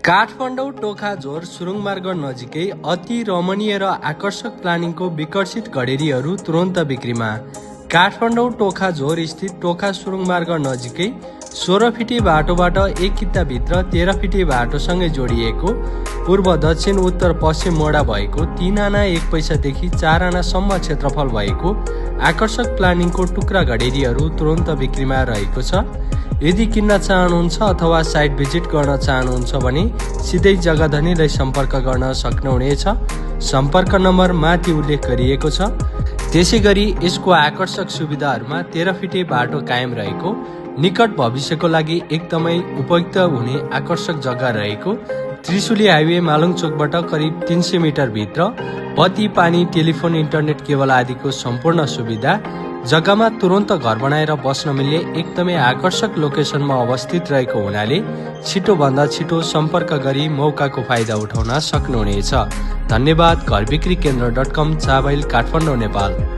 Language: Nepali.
काठमाडौँ टोखाझोर सुरुङ मार्ग नजिकै अति रमणीय र आकर्षक प्लानिङको विकसित घडेरीहरू तुरन्त बिक्रीमा। काठमाडौँ टोखाझोर स्थित टोखा सुरुङ मार्ग नजिकै 16 फिटी बाटोबाट 1 किताभित्र 13 फिटी बाटोसँगै जोडिएको पूर्व दक्षिण उत्तर पश्चिम मोडा भएको 3 आना 1 पैसादेखि 4 आनासम्म क्षेत्रफल भएको आकर्षक प्लानिङको टुक्रा घडेरीहरू तुरन्त बिक्रीमा रहेको छ। यदि किन्न चाहनुहुन्छ अथवा साइट भिजिट गर्न चाहनुहुन्छ भने सिधै जग्गाधनीलाई सम्पर्क गर्न सक्नुहुनेछ। सम्पर्क नम्बर माथि उल्लेख गरिएको छ। त्यसैगरी यसको आकर्षक सुविधाहरूमा 13 फिटे बाटो कायम रहेको, निकट भविष्यको लागि एकदमै उपयुक्त हुने आकर्षक जग्गा रहेको, त्रिशुली हाइवे मालुङ चोकबाट करिब 300 मिटर भित्र बत्ती, पानी, टेलिफोन, इन्टरनेट केबल आदिको सम्पूर्ण सुविधा, जग्गामा तुरन्त घर बनाएर बस्न मिल्ने एकदमै आकर्षक लोकेसनमा अवस्थित रहेको हुनाले छिटोभन्दा छिटो सम्पर्क गरी मौकाको फाइदा उठाउन सक्नुहुनेछ। धन्यवाद। घरबिक्री केन्द्र.com, चाबहिल, काठमाडौँ, नेपाल।